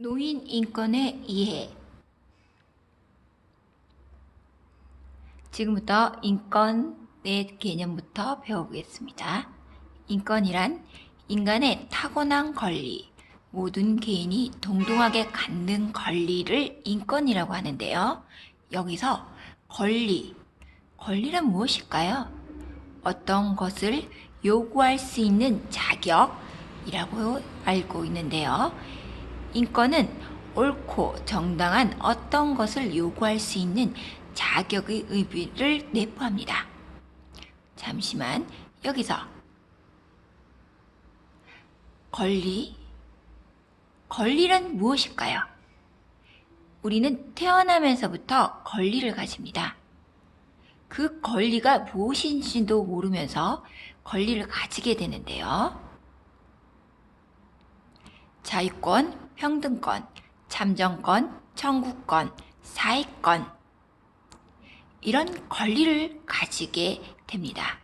노인 인권의 이해. 지금부터 인권의 개념부터 배워보겠습니다. 인권이란 인간의 타고난 권리, 모든 개인이 동등하게 갖는 권리를 인권이라고 하는데요. 여기서 권리란 무엇일까요? 어떤 것을 요구할 수 있는 자격이라고 알고 있는데요. 인권은 옳고 정당한 어떤 것을 요구할 수 있는 자격의 의미를 내포합니다. 잠시만, 여기서 권리란 무엇일까요? 우리는 태어나면서부터 권리를 가집니다. 그 권리가 무엇인지도 모르면서 권리를 가지게 되는데요. 자유권, 평등권, 참정권, 청구권, 사회권, 이런 권리를 가지게 됩니다.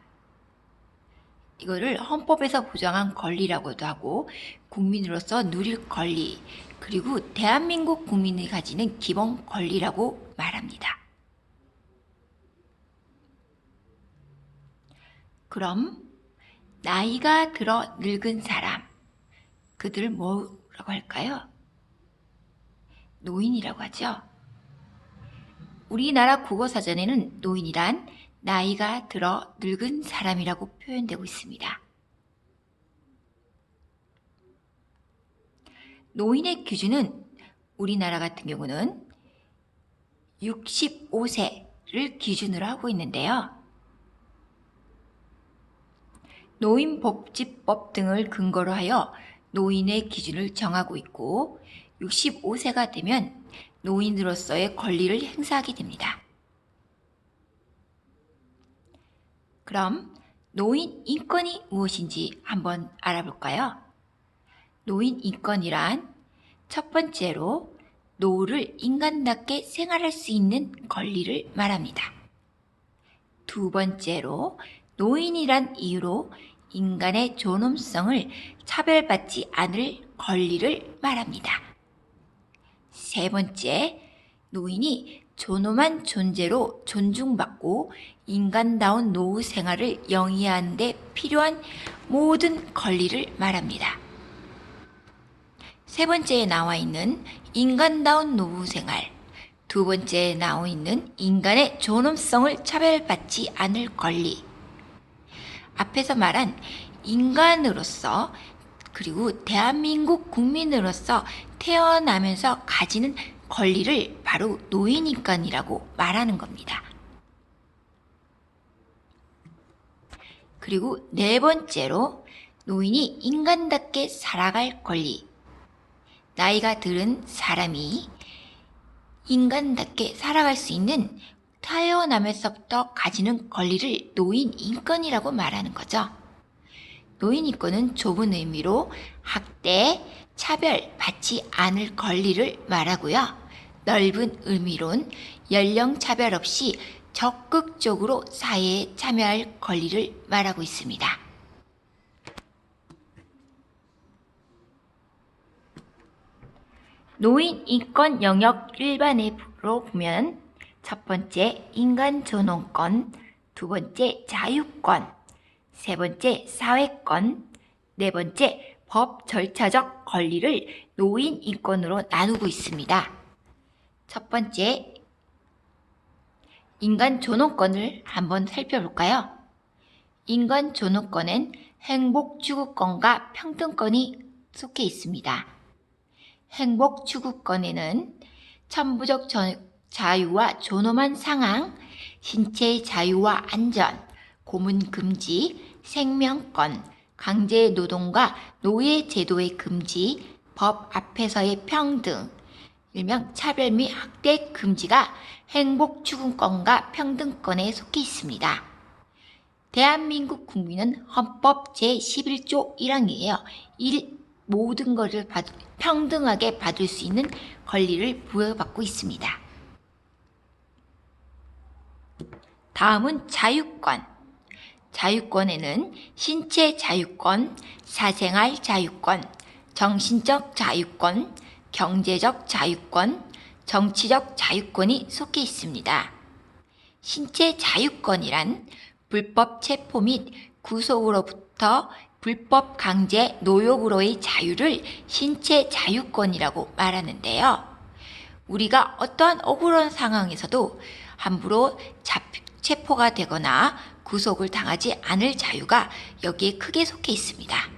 이거를 헌법에서 보장한 권리라고도 하고 국민으로서 누릴 권리, 그리고 대한민국 국민이 가지는 기본 권리라고 말합니다. 그럼 나이가 들어 늙은 사람, 그들을 뭐라고 할까요? 노인이라고 하죠. 우리나라 국어사전에는 노인이란 나이가 들어 늙은 사람이라고 표현되고 있습니다. 노인의 기준은 우리나라 같은 경우는 65세를 기준으로 하고 있는데요. 노인복지법 등을 근거로 하여 노인의 기준을 정하고 있고 65세가 되면 노인으로서의 권리를 행사하게 됩니다. 그럼 노인 인권이 무엇인지 한번 알아볼까요? 노인 인권이란 첫 번째로 노후를 인간답게 생활할 수 있는 권리를 말합니다. 두 번째로 노인이란 이유로 인간의 존엄성을 차별받지 않을 권리를 말합니다. 세 번째, 노인이 존엄한 존재로 존중받고 인간다운 노후 생활을 영위하는 데 필요한 모든 권리를 말합니다. 세 번째에 나와 있는 인간다운 노후 생활, 두 번째에 나와 있는 인간의 존엄성을 차별받지 않을 권리, 앞에서 말한 인간으로서 그리고 대한민국 국민으로서 태어나면서 가지는 권리를 바로 노인인권이라고 말하는 겁니다. 그리고 네 번째로 노인이 인간답게 살아갈 권리. 나이가 들은 사람이 인간답게 살아갈 수 있는 태어나면서부터 가지는 권리를 노인인권이라고 말하는 거죠. 노인인권은 좁은 의미로 학대, 차별 받지 않을 권리를 말하고요. 넓은 의미론 연령 차별 없이 적극적으로 사회에 참여할 권리를 말하고 있습니다. 노인 인권 영역 일반으로 보면 첫 번째 인간 존엄권, 두 번째 자유권, 세 번째 사회권, 네 번째 법 절차적 권리를 노인 인권으로 나누고 있습니다. 첫 번째 인간 존엄권을 한번 살펴볼까요? 인간 존엄권엔 행복 추구권과 평등권이 속해 있습니다. 행복 추구권에는 천부적 자유와 존엄한 상황, 신체의 자유와 안전, 고문 금지, 생명권, 강제 노동과 노예 제도의 금지, 법 앞에서의 평등, 일명 차별 및 학대 금지가 행복 추구권과 평등권에 속해 있습니다. 대한민국 국민은 헌법 제11조 1항이에요. 모든 것을 평등하게 받을 수 있는 권리를 부여받고 있습니다. 다음은 자유권. 자유권에는 신체 자유권, 사생활 자유권, 정신적 자유권, 경제적 자유권, 정치적 자유권이 속해 있습니다. 신체 자유권이란 불법 체포 및 구속으로부터 불법 강제 노역으로의 자유를 신체 자유권이라고 말하는데요. 우리가 어떠한 억울한 상황에서도 함부로 체포가 되거나 구속을 당하지 않을 자유가 여기에 크게 속해 있습니다.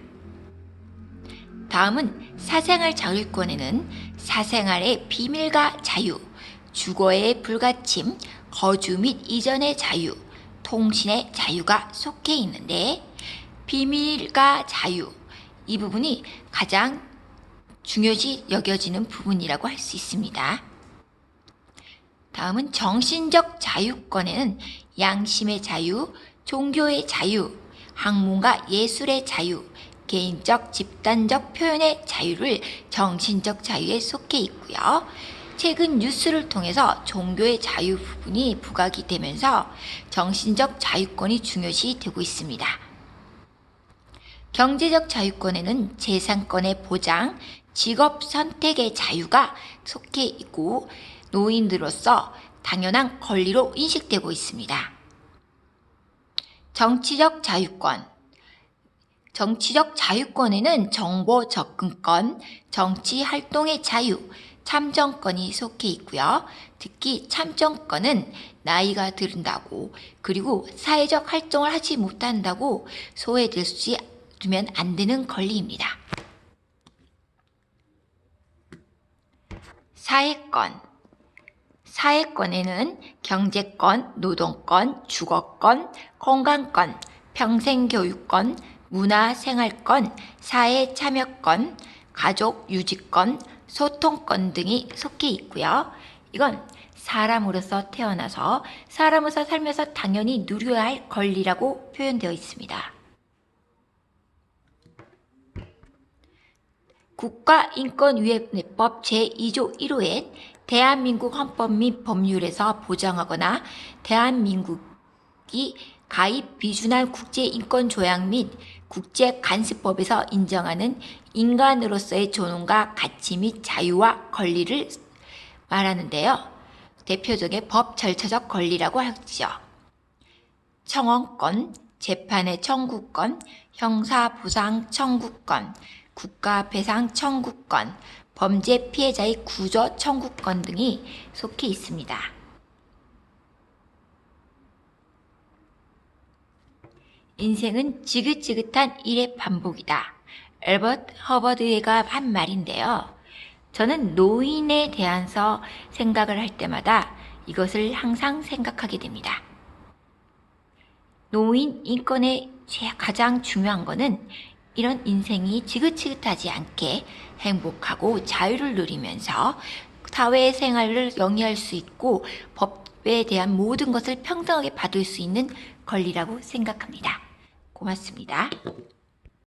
다음은 사생활 자유권에는 사생활의 비밀과 자유, 주거의 불가침, 거주 및 이전의 자유, 통신의 자유가 속해 있는데 비밀과 자유, 이 부분이 가장 중요시 여겨지는 부분이라고 할 수 있습니다. 다음은 정신적 자유권에는 양심의 자유, 종교의 자유, 학문과 예술의 자유, 개인적, 집단적 표현의 자유를 정신적 자유에 속해 있고요. 최근 뉴스를 통해서 종교의 자유 부분이 부각이 되면서 정신적 자유권이 중요시 되고 있습니다. 경제적 자유권에는 재산권의 보장, 직업 선택의 자유가 속해 있고 노인으로서 당연한 권리로 인식되고 있습니다. 정치적 자유권. 정치적 자유권에는 정보 접근권, 정치 활동의 자유, 참정권이 속해 있고요. 특히 참정권은 나이가 들은다고 그리고 사회적 활동을 하지 못한다고 소외되면 안 되는 권리입니다. 사회권. 사회권에는 경제권, 노동권, 주거권, 건강권, 평생교육권, 문화생활권, 사회참여권, 가족유지권, 소통권 등이 속해 있고요. 이건 사람으로서 태어나서 사람으로서 살면서 당연히 누려야 할 권리라고 표현되어 있습니다. 국가인권위원회법 제2조 1호엔 대한민국 헌법 및 법률에서 보장하거나 대한민국이 가입 비준한 국제인권조약 및 국제간섭법에서 인정하는 인간으로서의 존엄과 가치 및 자유와 권리를 말하는데요. 대표적인 법 절차적 권리라고 하죠. 청원권, 재판의 청구권, 형사보상 청구권, 국가배상 청구권, 범죄 피해자의 구조 청구권 등이 속해 있습니다. 인생은 지긋지긋한 일의 반복이다. 앨버트 허버드가 한 말인데요. 저는 노인에 대해서 생각을 할 때마다 이것을 항상 생각하게 됩니다. 노인 인권의 가장 중요한 것은 이런 인생이 지긋지긋하지 않게 행복하고 자유를 누리면서 사회생활을 영위할 수 있고 법에 대한 모든 것을 평등하게 받을 수 있는 권리라고 생각합니다. 고맙습니다.